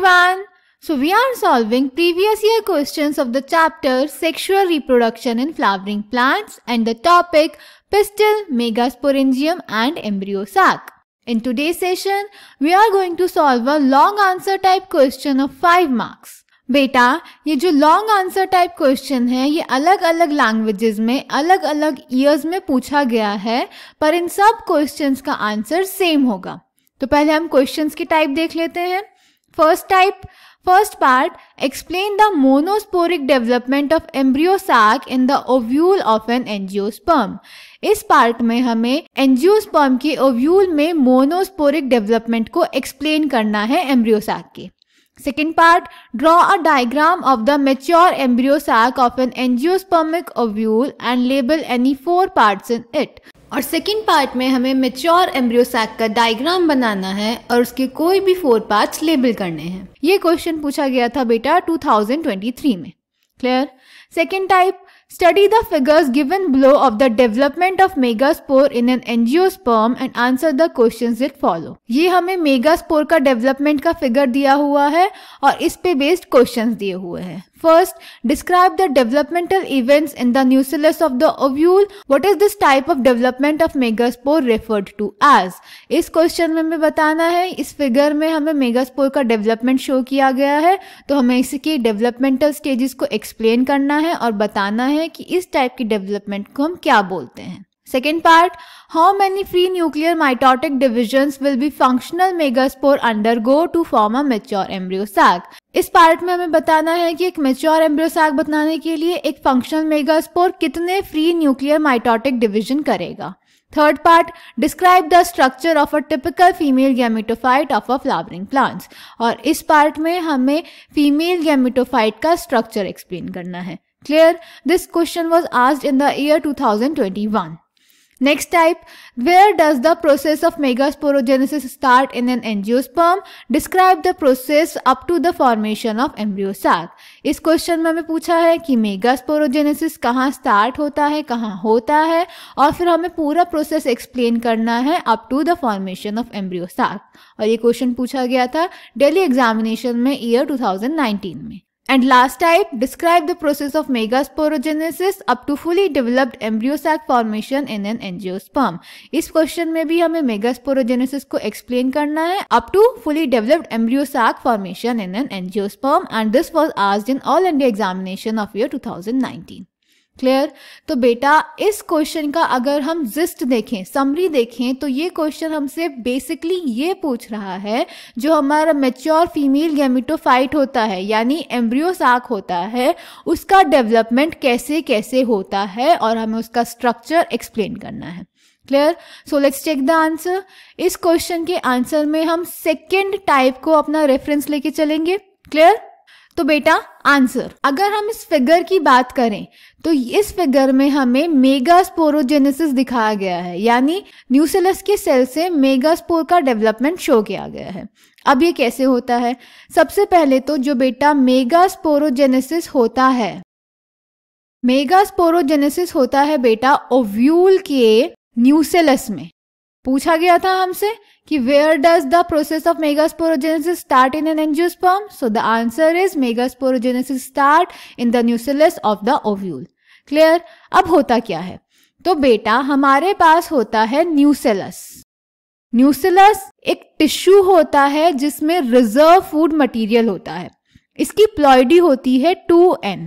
everyone! So we are solving previous year questions of the chapter Sexual Reproduction in Flowering Plants and the topic Pistil, Megasporangium and Embryo sac. In today's session, we are going to solve a long answer type question of 5 marks. बेटा ये जो long answer type question है ये अलग अलग languages में अलग अलग ईयर्स में पूछा गया है, पर इन सब क्वेश्चंस का आंसर सेम होगा. तो पहले हम क्वेश्चंस की टाइप देख लेते हैं. First part, explain the monosporic development of embryo sac in the ovule of an angiosperm. इस पार्ट में हमें एंजियोस्पर्म के ओव्यूल में मोनोस्पोरिक डेवलपमेंट को एक्सप्लेन करना है एम्ब्रियो सैक के. Second part, draw a diagram of the mature embryo sac of an angiospermic ovule and label any 4 parts in it. और सेकेंड पार्ट में हमें मेच्योर एम्ब्रियो सैक का diagram बनाना है और उसके कोई भी 4 पार्ट्स लेबल करने हैं. ये क्वेश्चन पूछा गया था बेटा 2023 में. Clear? Second type, study the figures given below of the development of megaspore in an angiosperm and answer the questions that follow. ये हमें मेगास्पोर का डेवलपमेंट का फिगर दिया हुआ है और इस पे बेस्ड क्वेश्चंस दिए हुए हैं. First, describe the developmental events in the nucellus of the ovule. What is this type of development of megaspore referred to as? इस क्वेश्चन में हमें बताना है, इस फिगर में हमें मेगास्पोर का डेवलपमेंट शो किया गया है, तो हमें इसके डेवलपमेंटल स्टेजेस को एक्सप्लेन करना है और बताना है कि इस टाइप की डेवलपमेंट को हम क्या बोलते हैं. Second part, how many free nuclear mitotic divisions will be functional megaspore undergo to form a mature embryo sac. इस पार्ट में हमें बताना है कि एक मैच्योर एम्ब्रियो सैक बनाने के लिए एक फंक्शनल मेगास्पोर कितने फ्री न्यूक्लियर माइटोटिक डिविजन करेगा. Third part, describe the structure of a typical female gametophyte of a flowering plants. और इस पार्ट में हमें फीमेल गैमेटोफाइट का स्ट्रक्चर एक्सप्लेन करना है. Clear? This question was asked in the year 2021. Next type, where does the process of megasporogenesis start in an angiosperm? Describe the process up to the formation of embryo sac. इस question में हमें पूछा है कि megasporogenesis कहाँ start होता है, कहाँ होता है, और फिर हमें पूरा प्रोसेस एक्सप्लेन करना है up to the formation of embryo sac. और ये क्वेश्चन पूछा गया था दिल्ली एग्जामिनेशन में ईयर 2019 में. And last type, describe the process of megasporogenesis up to fully developed embryo sac formation in an angiosperm. इस क्वेश्चन में भी हमें मेगास्पोरोजेनेसिस को एक्सप्लेन करना है up to fully developed embryo sac formation in an angiosperm, and this was asked in All India examination of year 2019. Clear? तो बेटा इस क्वेश्चन का अगर हम जिस्ट देखें, समरी देखें, तो ये क्वेश्चन हमसे बेसिकली ये पूछ रहा है जो हमारा मैच्योर फीमेल गैमेटोफाइट होता है यानी एम्ब्रियो सैक होता है, उसका डेवलपमेंट कैसे कैसे होता है और हमें उसका स्ट्रक्चर एक्सप्लेन करना है. Clear? So let's check the answer. इस क्वेश्चन के आंसर में हम सेकेंड टाइप को अपना रेफरेंस लेके चलेंगे. क्लियर? तो बेटा आंसर, अगर हम इस फिगर की बात करें तो इस फिगर में हमें मेगास्पोरोजेनेसिस दिखाया गया है, यानी न्यूसेलस के सेल से मेगास्पोर का डेवलपमेंट शो किया गया है. अब ये कैसे होता है? सबसे पहले तो जो बेटा मेगास्पोरोजेनेसिस होता है बेटा ओव्यूल के न्यूसेलस में. पूछा गया था हमसे कि where does the process of megasporogenesis start in an angiosperm? So the answer is megasporogenesis start in the nucellus of the ovule. Clear? अब होता क्या है? तो बेटा हमारे पास होता है न्यूसेलस. न्यूसेलस एक टिश्यू होता है जिसमें रिजर्व फूड मटेरियल होता है. इसकी प्लॉइडी होती है 2n.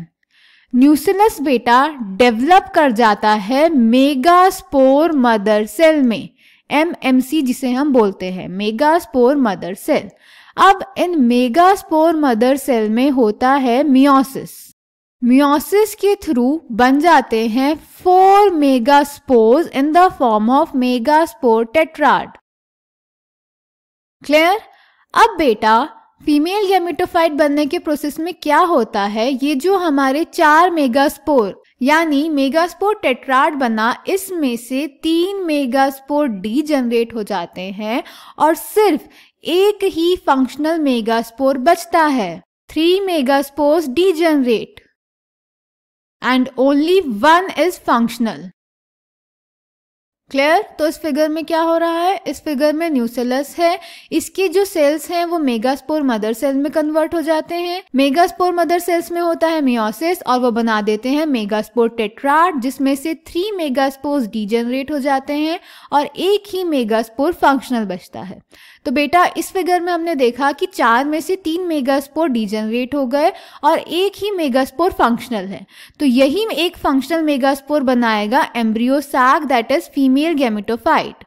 न्यूसेलस बेटा डेवलप कर जाता है मेगास्पोर मदर सेल में, MMC जिसे हम बोलते हैं, मेगास्पोर मदर सेल. अब इन मेगास्पोर मदर सेल में होता है मियोसिस. मियोसिस के थ्रू बन जाते हैं 4 megaspores in the form of megaspore tetrad. Clear? अब बेटा फीमेल गैमेटोफाइट बनने के प्रोसेस में क्या होता है, ये जो हमारे 4 मेगास्पोर यानी मेगास्पोर टेट्राड बना, इसमें से 3 मेगास्पोर डी जनरेट हो जाते हैं और सिर्फ एक ही फंक्शनल मेगास्पोर बचता है. 3 megaspores D generate and only 1 is functional. Clear? तो इस फिगर में क्या हो रहा है? इस फिगर में न्यूसेलस है, इसके जो सेल्स हैं वो मेगास्पोर मदर सेल में कन्वर्ट हो जाते हैं। मेगास्पोर मदर सेल्स में होता है मियोसिस और वो बना देते हैं मेगास्पोर टेट्राड, जिसमें से 3 मेगास्पोर्स डीजेनरेट हो जाते हैं और एक ही मेगास्पोर फंक्शनल बचता है। तो बेटा इस फिगर में हमने देखा कि 4 में से 3 मेगास्पोर डीजेनरेट हो गए और एक ही मेगास्पोर फंक्शनल है। तो यही एक फंक्शनल मेगास्पोर बनाएगा embryo sac, that is female gametophyte.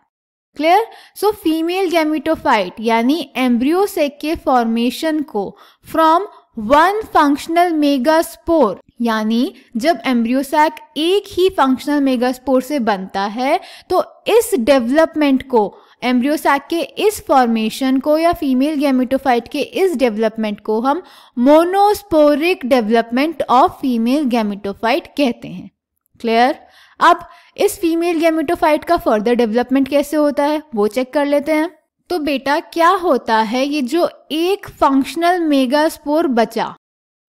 Clear? So female gametophyte यानी एम्ब्रियो सैक के फॉर्मेशन को फ्रॉम वन फंक्शनल मेगास्पोर, यानी जब एम्ब्रियो सैक एक ही फंक्शनल मेगास्पोर से बनता है तो इस डेवलपमेंट को, एम्ब्रियो सैक के इस फॉर्मेशन को या फीमेल गैमेटोफाइट के इस डेवलपमेंट को हम monosporic development of female gametophyte कहते हैं। क्लियर? अब इस फीमेल गैमेटोफाइट का फर्दर डेवलपमेंट कैसे होता है वो चेक कर लेते हैं। तो बेटा क्या होता है, ये जो एक फंक्शनल मेगास्पोर बचा,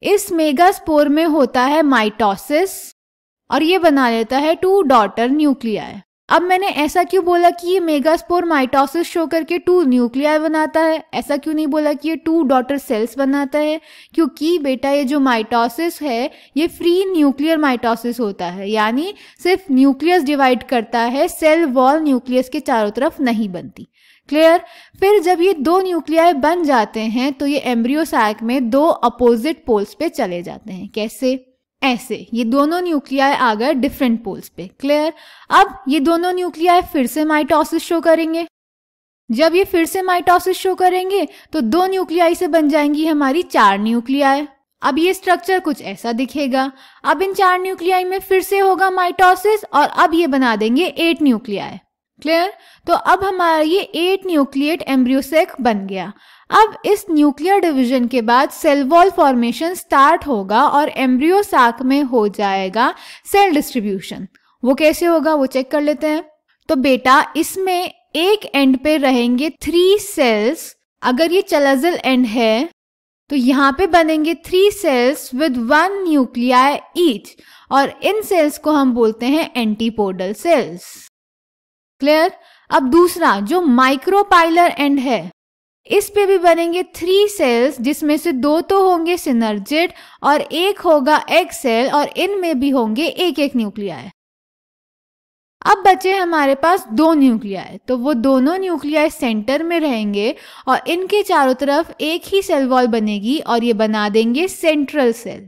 इस मेगास्पोर में होता है माइटोसिस और ये बना लेता है 2 डॉटर न्यूक्लियाई। अब मैंने ऐसा क्यों बोला कि ये मेगास्पोर माइटोसिस शो करके 2 न्यूक्लियाई बनाता है? ऐसा क्यों नहीं बोला कि ये 2 डॉटर सेल्स बनाता है? क्योंकि बेटा ये जो माइटोसिस है ये फ्री न्यूक्लियर माइटोसिस होता है, यानी सिर्फ न्यूक्लियस डिवाइड करता है, सेल वॉल न्यूक्लियस के चारों तरफ नहीं बनती। क्लियर? फिर जब ये 2 न्यूक्लियाई बन जाते हैं तो ये एम्ब्रियो सैक में 2 अपोजिट पोल्स पे चले जाते हैं। कैसे? ऐसे, ये दोनों न्यूक्लियाई आ गए डिफरेंट पोल्स पे। क्लियर? अब ये दोनों न्यूक्लियाई फिर से माइटोसिस शो करेंगे। जब ये फिर से माइटोसिस शो करेंगे तो 2 न्यूक्लियाई से बन जाएंगी हमारी 4 न्यूक्लियाई। अब ये स्ट्रक्चर कुछ ऐसा दिखेगा। अब इन 4 न्यूक्लियाई में फिर से होगा माइटोसिस और अब ये बना देंगे 8 न्यूक्लियाई। क्लियर? तो अब हमारा ये 8 न्यूक्लिएट एम्ब्रियो सैक बन गया। अब इस न्यूक्लियर डिवीजन के बाद सेल वॉल फॉर्मेशन स्टार्ट होगा और एम्ब्रियो सैक में हो जाएगा सेल डिस्ट्रीब्यूशन। वो कैसे होगा वो चेक कर लेते हैं। तो बेटा इसमें एक एंड पे रहेंगे 3 सेल्स। अगर ये चलाजल एंड है तो यहाँ पे बनेंगे 3 सेल्स विद 1 न्यूक्लियाई ईच और इन सेल्स को हम बोलते हैं एंटीपोडल सेल्स। क्लियर? अब दूसरा जो माइक्रोपाइलर एंड है, इस पे भी बनेंगे 3 सेल्स, जिसमें से 2 तो होंगे सिनर्जिड और एक होगा एग सेल और इनमें भी होंगे एक एक न्यूक्लियाई। अब बचे हमारे पास 2 न्यूक्लियाई, तो वो दोनों न्यूक्लियाई सेंटर में रहेंगे और इनके चारों तरफ एक ही सेल वॉल बनेगी और ये बना देंगे सेंट्रल सेल।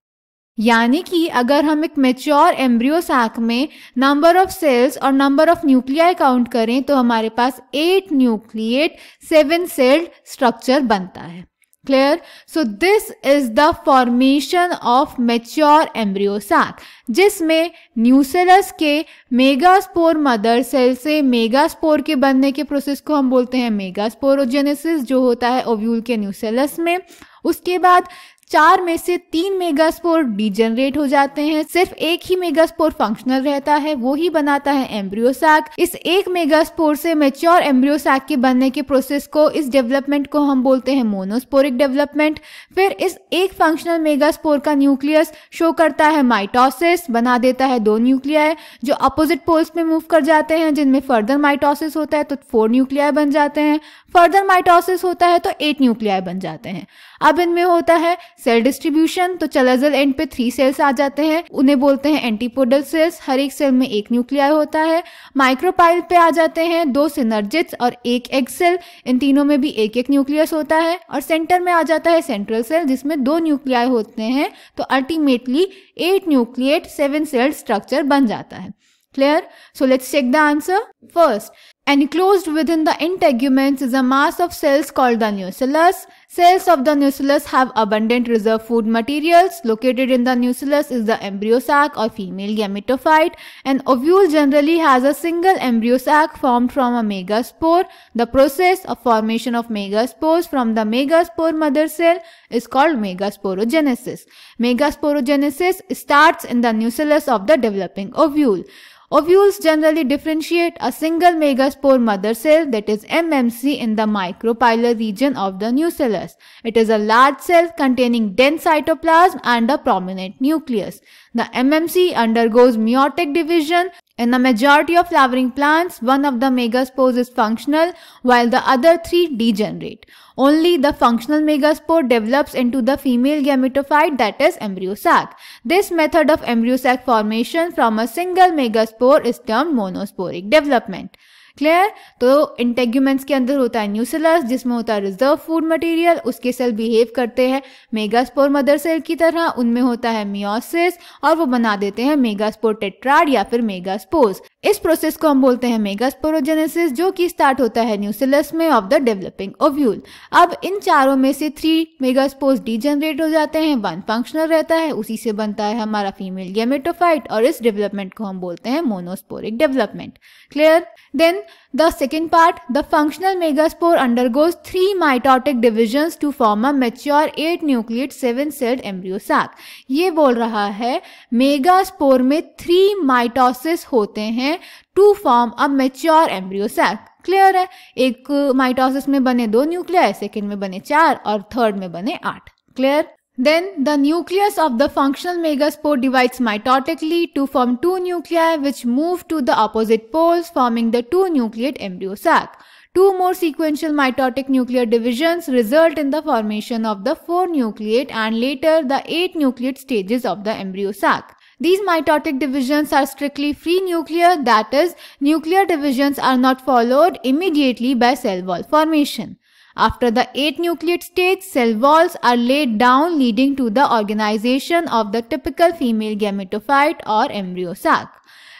यानी कि अगर हम एक मैच्योर एम्ब्रियो सैक में नंबर ऑफ सेल्स और नंबर ऑफ न्यूक्लियाई काउंट करें तो हमारे पास 8 न्यूक्लिएट 7 सेल्ड स्ट्रक्चर बनता है। Clear? So this is the formation of mature embryo sac, जिसमें न्यूसेलस के मेगास्पोर मदर सेल से मेगास्पोर के बनने के प्रोसेस को हम बोलते हैं मेगास्पोरोजेनेसिस, जो होता है ओव्यूल के न्यूसेलस में। उसके बाद 4 में से 3 मेगास्पोर डीजेनरेट हो जाते हैं, सिर्फ एक ही मेगास्पोर फंक्शनल रहता है, वो ही बनाता है एम्ब्रियो सैक। इस एक मेगास्पोर से मैच्योर एम्ब्रियो सैक के बनने के प्रोसेस को, इस डेवलपमेंट को हम बोलते हैं मोनोस्पोरिक डेवलपमेंट। फिर इस एक फंक्शनल मेगास्पोर का न्यूक्लियस शो करता है माइटोसिस, बना देता है 2 न्यूक्लियाई जो अपोजिट पोल्स में मूव कर जाते हैं, जिनमें फर्दर माइटोसिस होता है तो 4 न्यूक्लियाई बन जाते हैं, फर्दर माइटोसिस होता है तो 8 न्यूक्लियाई बन जाते हैं। अब इनमें होता है सेल डिस्ट्रीब्यूशन, तो चलाजल एंड पे 3 सेल्स आ जाते हैं, उन्हें बोलते हैं एंटीपोडल सेल्स, हर एक सेल में एक न्यूक्लियाई होता है। माइक्रोपाइल पे आ जाते हैं 2 सिनर्जिड्स और एक एग सेल, इन तीनों में भी एक एक न्यूक्लियस होता है। और सेंटर में आ जाता है सेंट्रल सेल, जिसमें 2 न्यूक्लियाई होते हैं, तो अल्टीमेटली 8 न्यूक्लिएट 7 सेल्ड स्ट्रक्चर बन जाता है। Clear? So let's check the answer. First, enclosed within the integuments is a mass of cells called the nucellus. Cells of the nucellus have abundant reserve food materials. Located in the nucellus is the embryo sac or female gametophyte. An ovule generally has a single embryo sac formed from a megaspore. The process of formation of megaspores from the megaspore mother cell is called megasporogenesis. Megasporogenesis starts in the nucellus of the developing ovule. Ovules generally differentiate a single megaspore mother cell, that is MMC, in the micropilar region of the nucellus. It is a large cell containing dense cytoplasm and a prominent nucleus. The MMC undergoes meiotic division In the majority of flowering plants, one of the megaspores is functional while the other three degenerate. Only the functional megaspore develops into the female gametophyte, that is embryo sac. This method of embryo sac formation from a single megaspore is termed monosporic development. Clear? तो integuments के अंदर होता है nucellus जिसमें होता है reserve food material, उसके cell behave करते हैं मेगास्पोर मदर सेल की तरह, उनमें होता है मियोसिस और वो बना देते हैं मेगास्पोर टेट्राड या फिर मेगास्पोर्स। इस प्रोसेस को हम बोलते हैं मेगास्पोरोजेनेसिस जो कि स्टार्ट होता है न्यूसेलस में ऑफ द डेवलपिंग ओव्यूल। अब इन चारों में से 3 मेगास्पोर्स डीजनरेट हो जाते हैं, 1 फंक्शनल रहता है, उसी से बनता है हमारा फीमेल गैमेटोफाइट और इस डेवलपमेंट को हम बोलते हैं monosporic development. Clear? Then the second part, the functional megaspore undergoes 3 mitotic divisions to form a mature 8 nucleate 7-celled embryo sac. ये बोल रहा है मेगास्पोर में 3 माइटोसिस होते हैं to form a mature embryo sac. Clear है? एक माइटोसिस में बने 2 न्यूक्लियाई, सेकेंड में बने 4 और थर्ड में बने 8. Clear? Then the nucleus of the functional megaspore divides mitotically to form 2 nuclei which move to the opposite poles forming the 2 nucleate embryo sac. 2 more sequential mitotic nuclear divisions result in the formation of the 4 nucleate and later the 8 nucleate stages of the embryo sac. These mitotic divisions are strictly free nuclear, that is, nuclear divisions are not followed immediately by cell wall formation. After the 8 nucleate stage, cell walls are laid down leading to the organization of the typical female gametophyte or embryo sac.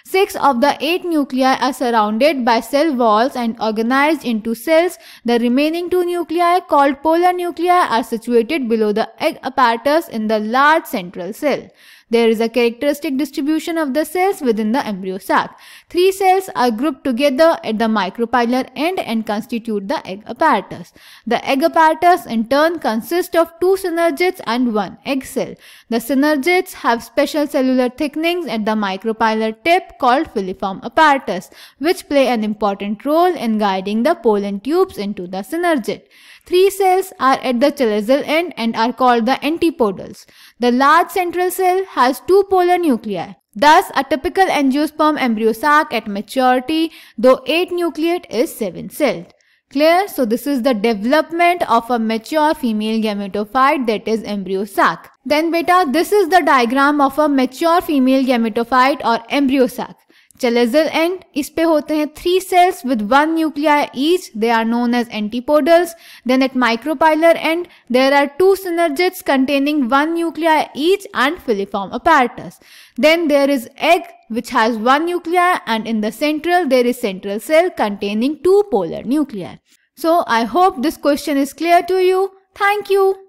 6 of the 8 nuclei are surrounded by cell walls and organized into cells. The remaining 2 nuclei called polar nuclei are situated below the egg apparatus in the large central cell. There is a characteristic distribution of the cells within the embryo sac. 3 cells are grouped together at the micropylar end and constitute the egg apparatus. The egg apparatus in turn consists of 2 synergids and 1 egg cell. The synergids have special cellular thickenings at the micropylar tip called filiform apparatus, which play an important role in guiding the pollen tubes into the synergid. 3 cells are at the chalazal end and are called the antipodals. The large central cell has 2 polar nuclei. Thus, a typical angiosperm embryo sac at maturity, though 8 nucleate, is 7-celled. Clear? So, this is the development of a mature female gametophyte, that is embryo sac. Then beta, this is the diagram of a mature female gametophyte or embryo sac. Chalazal end, इस पे होते हैं 3 cells with 1 nuclei each. They are known as antipodals. Then at micropylar end, there are 2 synergids containing 1 nuclei each and filiform apparatus. Then there is egg which has 1 nuclei and in the central there is central cell containing 2 polar nuclei. So I hope this question is clear to you. Thank you.